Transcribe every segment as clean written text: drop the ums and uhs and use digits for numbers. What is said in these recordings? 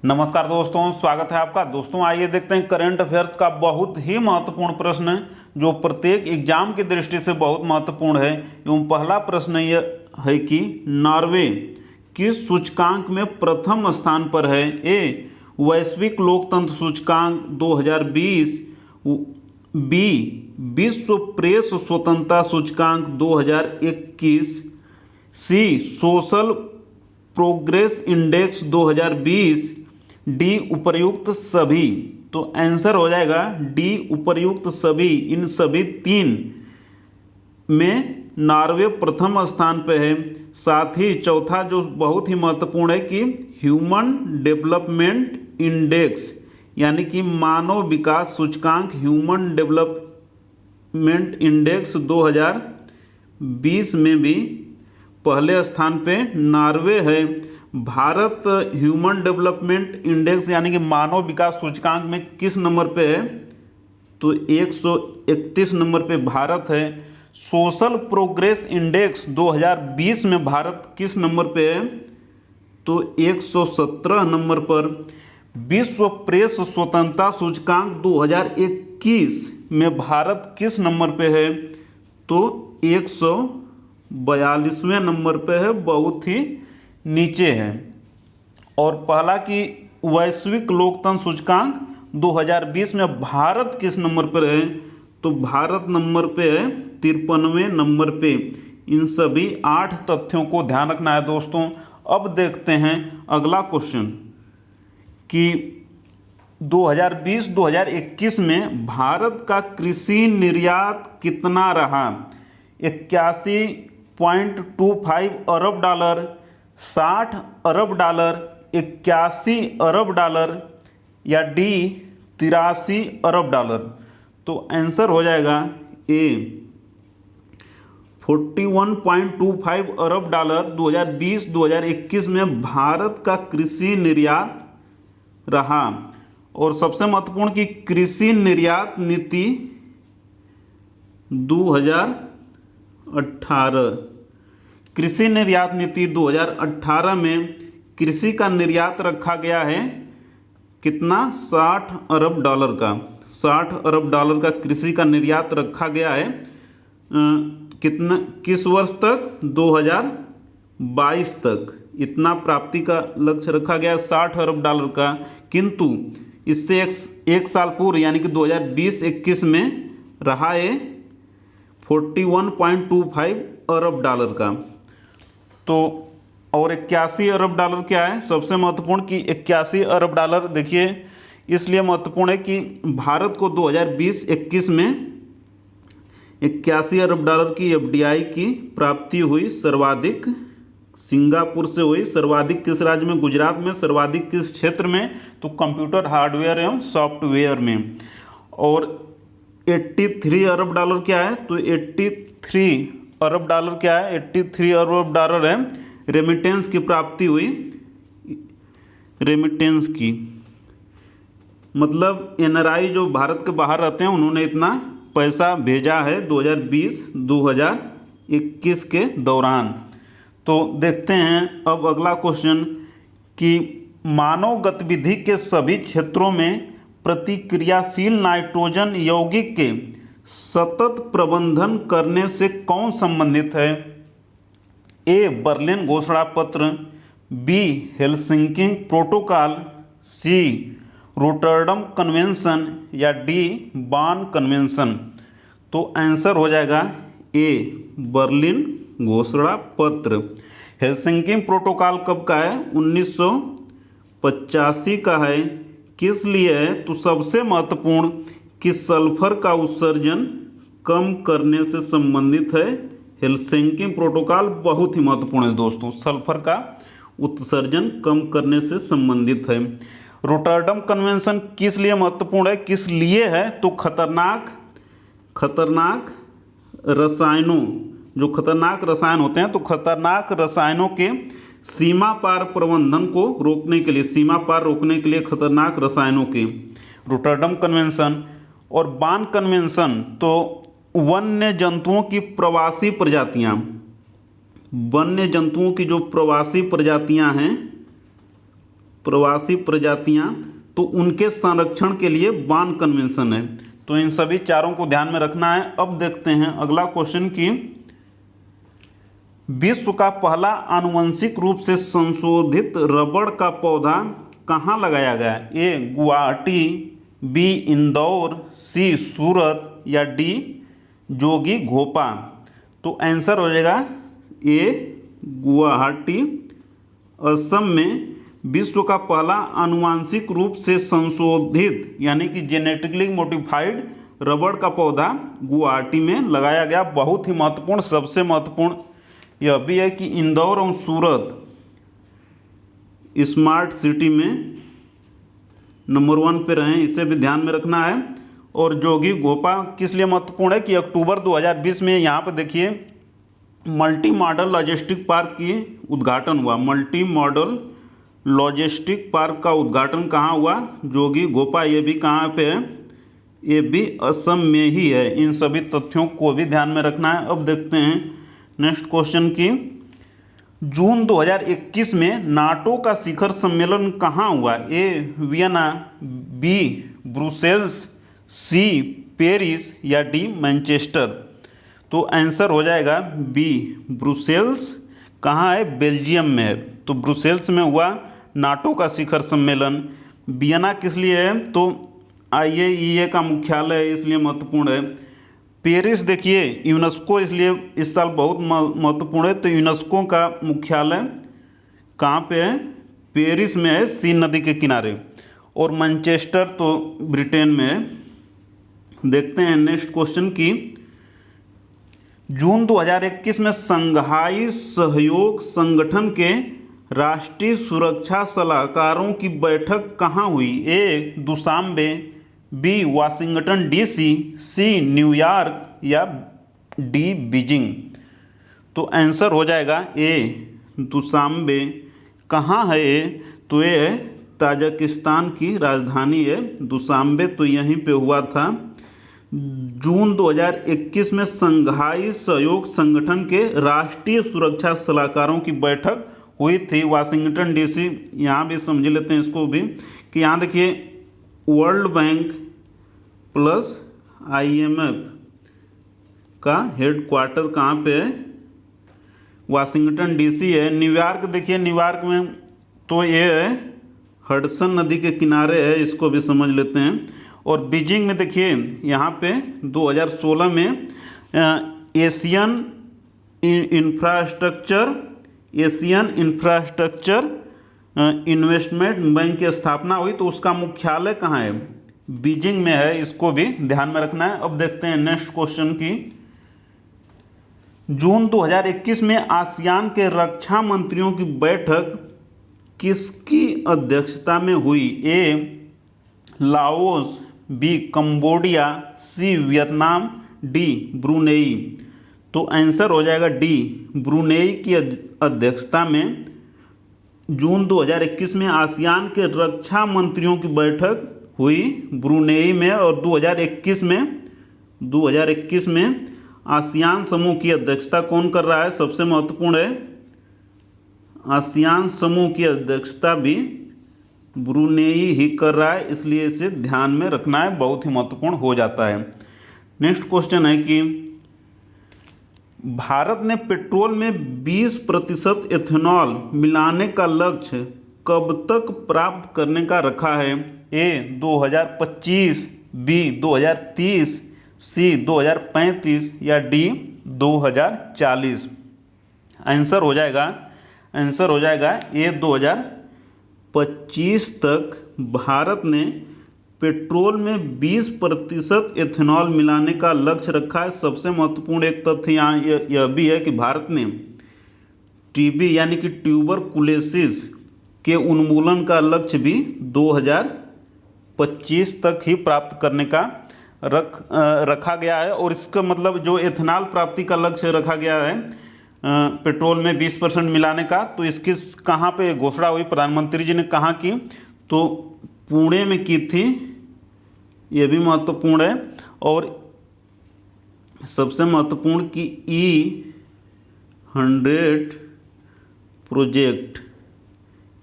नमस्कार दोस्तों, स्वागत है आपका। दोस्तों आइए देखते हैं करंट अफेयर्स का बहुत ही महत्वपूर्ण प्रश्न जो प्रत्येक एग्जाम की दृष्टि से बहुत महत्वपूर्ण है। एवं पहला प्रश्न यह है कि नॉर्वे किस सूचकांक में प्रथम स्थान पर है। ए वैश्विक लोकतंत्र सूचकांक 2020, बी विश्व प्रेस स्वतंत्रता सूचकांक 2021, सी सोशल प्रोग्रेस इंडेक्स 2020, डी उपर्युक्त सभी। तो आंसर हो जाएगा डी उपर्युक्त सभी। इन सभी तीन में नॉर्वे प्रथम स्थान पे है। साथ ही चौथा जो बहुत ही महत्वपूर्ण है कि ह्यूमन डेवलपमेंट इंडेक्स यानी कि मानव विकास सूचकांक ह्यूमन डेवलपमेंट इंडेक्स 2020 में भी पहले स्थान पे नॉर्वे है। भारत ह्यूमन डेवलपमेंट इंडेक्स यानी कि मानव विकास सूचकांक में किस नंबर पे है, तो 131 नंबर पे भारत है। सोशल प्रोग्रेस इंडेक्स 2020 में भारत किस नंबर पे है, तो 117 नंबर पर। विश्व प्रेस स्वतंत्रता सूचकांक 2021 में भारत किस नंबर पे है, तो 142वें नंबर पे है, बहुत ही नीचे है। और पहला कि वैश्विक लोकतंत्र सूचकांक 2020 में भारत किस नंबर पर है, तो भारत नंबर पे है 53वें नंबर पे। इन सभी 8 तथ्यों को ध्यान रखना है दोस्तों। अब देखते हैं अगला क्वेश्चन कि 2020-2021 में भारत का कृषि निर्यात कितना रहा। 81.25 अरब डॉलर, 60 अरब डॉलर, 81 अरब डॉलर या डी 83 अरब डॉलर। तो आंसर हो जाएगा ए 41.25 अरब डॉलर 2020-2021 में भारत का कृषि निर्यात रहा। और सबसे महत्वपूर्ण कि कृषि निर्यात नीति 2018, कृषि निर्यात नीति 2018 में कृषि का निर्यात रखा गया है कितना, 60 अरब डॉलर का। 60 अरब डॉलर का कृषि का निर्यात रखा गया है। कितना, किस वर्ष तक, 2022 तक इतना प्राप्ति का लक्ष्य रखा गया 60 अरब डॉलर का। किंतु इससे एक साल पूर्व यानी कि 2020-21 में रहा है 41.25 अरब डॉलर का। तो और 81 अरब डॉलर क्या है, सबसे महत्वपूर्ण कि 81 अरब डॉलर देखिए इसलिए महत्वपूर्ण है कि भारत को 2020-21 में 81 अरब डॉलर की एफडीआई की प्राप्ति हुई। सर्वाधिक सिंगापुर से हुई। सर्वाधिक किस राज्य में, गुजरात में। सर्वाधिक किस क्षेत्र में, तो कंप्यूटर हार्डवेयर एवं सॉफ्टवेयर में। और 83 अरब डॉलर क्या है, तो 83 अरब डॉलर क्या है, 83 अरब डॉलर है रेमिटेंस की प्राप्ति हुई। रेमिटेंस की मतलब एनआरआई जो भारत के बाहर रहते हैं उन्होंने इतना पैसा भेजा है 2020-2021 के दौरान। तो देखते हैं अब अगला क्वेश्चन कि मानव गतिविधि के सभी क्षेत्रों में प्रतिक्रियाशील नाइट्रोजन यौगिक के सतत प्रबंधन करने से कौन संबंधित है। ए बर्लिन घोषणा पत्र, बी हेलसिंकी प्रोटोकॉल, सी रोटरडम कन्वेंशन या डी बॉन कन्वेंशन। तो आंसर हो जाएगा ए बर्लिन घोषणा पत्र। हेलसिंकी प्रोटोकॉल कब का है, 1985 का है। किस लिए है, तो सबसे महत्वपूर्ण कि सल्फर का उत्सर्जन कम करने से संबंधित है। हेलसिंकी प्रोटोकॉल बहुत ही महत्वपूर्ण है दोस्तों, सल्फर का उत्सर्जन कम करने से संबंधित है। रोटरडम कन्वेंशन किस लिए महत्वपूर्ण है, किस लिए है, तो खतरनाक रसायनों, जो खतरनाक रसायन होते हैं, तो खतरनाक रसायनों के सीमा पार प्रबंधन को रोकने के लिए, सीमा पार रोकने के लिए खतरनाक रसायनों के रोटरडम कन्वेंशन। और बॉन कन्वेंशन तो वन्य जंतुओं की प्रवासी प्रजातियां, वन्य जंतुओं की जो प्रवासी प्रजातियां हैं प्रवासी प्रजातियां, तो उनके संरक्षण के लिए बान कन्वेंशन है। तो इन सभी चारों को ध्यान में रखना है। अब देखते हैं अगला क्वेश्चन की विश्व का पहला आनुवंशिक रूप से संशोधित रबड़ का पौधा कहाँ लगाया गया? ए गुवाहाटी, बी इंदौर, सी सूरत या डी जोगी घोपा। तो आंसर हो जाएगा ए गुवाहाटी। असम में विश्व का पहला आनुवांशिक रूप से संशोधित यानी कि जेनेटिकली मॉडिफाइड रबड़ का पौधा गुवाहाटी में लगाया गया। बहुत ही महत्वपूर्ण, सबसे महत्वपूर्ण यह भी है कि इंदौर और सूरत स्मार्ट सिटी में नंबर 1 पे रहें, इसे भी ध्यान में रखना है। और जोगी घोपा किस लिए महत्वपूर्ण है कि अक्टूबर 2020 में यहाँ पे देखिए मल्टी मॉडल लॉजिस्टिक पार्क की उद्घाटन हुआ। मल्टी मॉडल लॉजिस्टिक पार्क का उद्घाटन कहाँ हुआ? जोगी घोपा। ये भी कहाँ पे है? ये भी असम में ही है। इन सभी तथ्यों को भी ध्यान में रखना है। अब देखते हैं नेक्स्ट क्वेश्चन की जून 2021 में नाटो का शिखर सम्मेलन कहाँ हुआ? A Vienna, B Brussels, C Paris या डी मैनचेस्टर। तो आंसर हो जाएगा बी ब्रुसेल्स। कहाँ है? बेल्जियम में है। तो ब्रुसेल्स में हुआ नाटो का शिखर सम्मेलन। वियना किस लिए है? तो IAEA का मुख्यालय है, इसलिए महत्वपूर्ण है। पेरिस देखिए यूनेस्को, इसलिए इस साल बहुत महत्वपूर्ण है। तो यूनेस्को का मुख्यालय कहाँ पे है? पेरिस में है, सीन नदी के किनारे। और मैनचेस्टर तो ब्रिटेन में है। देखते हैं नेक्स्ट क्वेश्चन की जून 2021 में संघाई सहयोग संगठन के राष्ट्रीय सुरक्षा सलाहकारों की बैठक कहाँ हुई? A Dushanbe, B Washington DC, C New York या डी बीजिंग। तो आंसर हो जाएगा ए दुशांबे। कहाँ है ये? तो ये ताजिकिस्तान की राजधानी है दुशांबे। तो यहीं पे हुआ था। जून 2021 में संघाई सहयोग संगठन के राष्ट्रीय सुरक्षा सलाहकारों की बैठक हुई थी वाशिंगटन DC। यहाँ भी समझ लेते हैं इसको भी कि यहाँ देखिए वर्ल्ड बैंक प्लस IMF का हेडक्वार्टर कहाँ पे है? वाशिंगटन DC है। न्यूयॉर्क देखिए, न्यूयॉर्क में तो ये है हडसन नदी के किनारे है, इसको भी समझ लेते हैं। और बीजिंग में देखिए यहाँ पे 2016 में एशियन इंफ्रास्ट्रक्चर इन्वेस्टमेंट बैंक की स्थापना हुई। तो उसका मुख्यालय कहाँ है? बीजिंग में है, इसको भी ध्यान में रखना है। अब देखते हैं नेक्स्ट क्वेश्चन की जून 2021 में आसियान के रक्षा मंत्रियों की बैठक किसकी अध्यक्षता में हुई? A Laos, B Cambodia, C Vietnam, D Brunei. तो आंसर हो जाएगा डी ब्रुनेई की अध्यक्षता में जून 2021 में आसियान के रक्षा मंत्रियों की बैठक हुई ब्रुनेई में। और 2021 में आसियान समूह की अध्यक्षता कौन कर रहा है? सबसे महत्वपूर्ण है, आसियान समूह की अध्यक्षता भी ब्रुनेई ही कर रहा है, इसलिए इसे ध्यान में रखना है, बहुत ही महत्वपूर्ण हो जाता है। नेक्स्ट क्वेश्चन है कि भारत ने पेट्रोल में 20% एथेनॉल मिलाने का लक्ष्य कब तक प्राप्त करने का रखा है? ए 2025, बी 2030, सी 2035 या डी 2040। आंसर हो जाएगा ए 2025 तक भारत ने पेट्रोल में 20% एथेनॉल मिलाने का लक्ष्य रखा है। सबसे महत्वपूर्ण एक तथ्य यहाँ यह भी है कि भारत ने TB यानी कि ट्यूबरकुलोसिस के उन्मूलन का लक्ष्य भी 2025 तक ही प्राप्त करने का रखा गया है। और इसका मतलब जो एथेनॉल प्राप्ति का लक्ष्य रखा गया है पेट्रोल में 20% मिलाने का, तो इसकी कहाँ पे घोषणा हुई? प्रधानमंत्री जी ने कहाँ की? तो पुणे में की थी, ये भी महत्वपूर्ण है। और सबसे महत्वपूर्ण कि E100 प्रोजेक्ट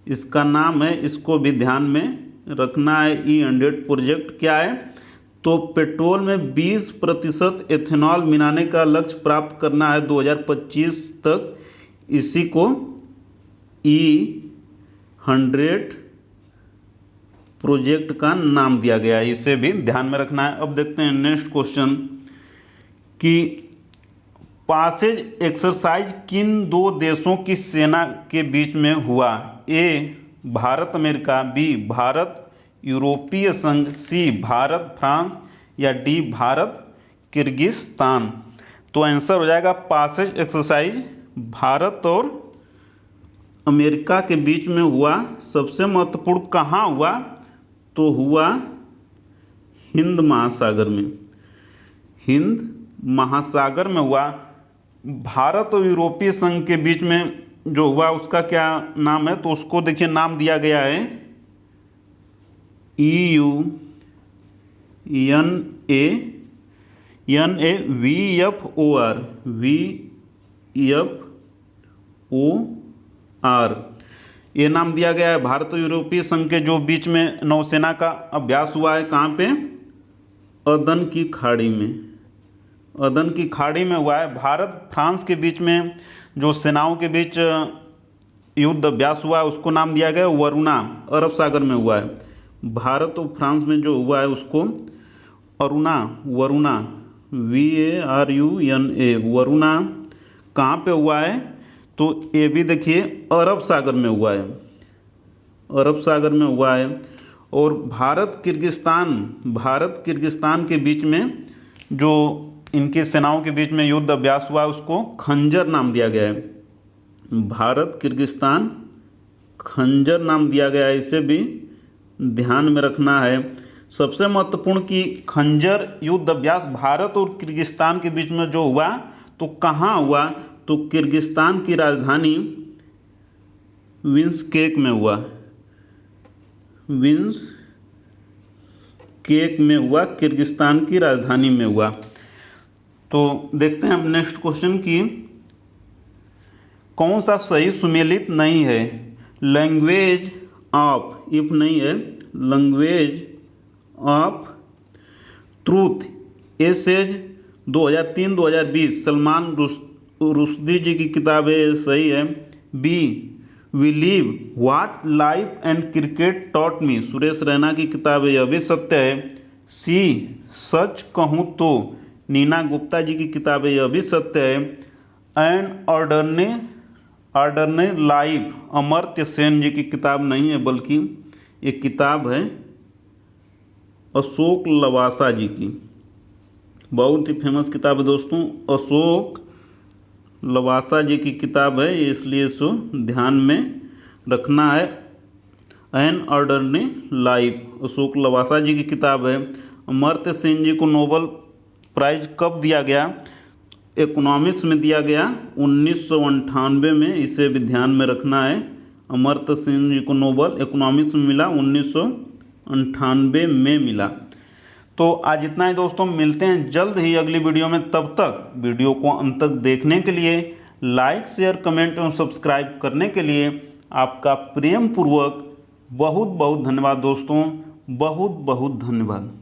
इसका नाम है, इसको भी ध्यान में रखना है। E100 प्रोजेक्ट क्या है? तो पेट्रोल में 20% एथेनॉल मिलाने का लक्ष्य प्राप्त करना है 2025 तक। इसी को E100 प्रोजेक्ट का नाम दिया गया है, इसे भी ध्यान में रखना है। अब देखते हैं नेक्स्ट क्वेश्चन कि पासेज एक्सरसाइज किन दो देशों की सेना के बीच में हुआ? ए भारत अमेरिका, बी भारत यूरोपीय संघ, सी भारत फ्रांस या डी भारत किर्गिस्तान। तो आंसर हो जाएगा पासेज एक्सरसाइज भारत और अमेरिका के बीच में हुआ। सबसे महत्वपूर्ण कहाँ हुआ? तो हुआ हिंद महासागर में, हिंद महासागर में हुआ। भारत और यूरोपीय संघ के बीच में जो हुआ उसका क्या नाम है? तो उसको देखिए नाम दिया गया है VFOR ये नाम दिया गया है। भारत और यूरोपीय संघ के जो बीच में नौसेना का अभ्यास हुआ है, कहाँ पे? अदन की खाड़ी में, अदन की खाड़ी में हुआ है। भारत फ्रांस के बीच में जो सेनाओं के बीच युद्ध अभ्यास हुआ है उसको नाम दिया गया है वरुणा, अरब सागर में हुआ है। भारत और फ्रांस में जो हुआ है उसको वरुणा VARUNA वरुणा कहाँ पे हुआ है? तो ये भी देखिए अरब सागर में हुआ है, अरब सागर में हुआ है। और भारत किर्गिस्तान के बीच में जो इनके सेनाओं के बीच में युद्ध अभ्यास हुआ उसको खंजर नाम दिया गया है। भारत किर्गिस्तान खंजर नाम दिया गया है, इसे भी ध्यान में रखना है। सबसे महत्वपूर्ण कि खंजर युद्ध अभ्यास भारत और किर्गिस्तान के बीच में जो हुआ तो कहाँ हुआ? तो किर्गिस्तान की राजधानी बिश्केक में हुआ, बिश्केक में हुआ, किर्गिस्तान की राजधानी में हुआ। तो देखते हैं अब नेक्स्ट क्वेश्चन की कौन सा सही सुमेलित नहीं है? लैंग्वेज ऑफ, इफ नहीं है, language of truth essays 2003-2020 Salman Rushdie ji की किताब है, सही है। B believe what life and cricket taught me Suresh Raina की किताब है, यह भी सत्य है। सी सच कहूँ तो नीना गुप्ता जी की किताब है, यह भी सत्य है। एंड ऑर्डरने लाइफ अमर्त्य सेन जी की किताब नहीं है, बल्कि एक किताब है अशोक लवासा जी की, बहुत ही फेमस किताब है दोस्तों, अशोक लवासा जी की किताब है, इसलिए इसको ध्यान में रखना है। एन ऑर्डरने लाइफ अशोक लवासा जी की किताब है। अमर्त्य सेन जी को नोबेल प्राइज कब दिया गया? इकोनॉमिक्स में दिया गया 1998 में, इसे भी ध्यान में रखना है। अमर्त्य सेन जी को नोबेल इकोनॉमिक्स में मिला 1998 में मिला। तो आज इतना ही दोस्तों, मिलते हैं जल्द ही अगली वीडियो में। तब तक वीडियो को अंत तक देखने के लिए, लाइक शेयर कमेंट और सब्सक्राइब करने के लिए आपका प्रेम पूर्वक बहुत बहुत धन्यवाद दोस्तों, बहुत बहुत धन्यवाद।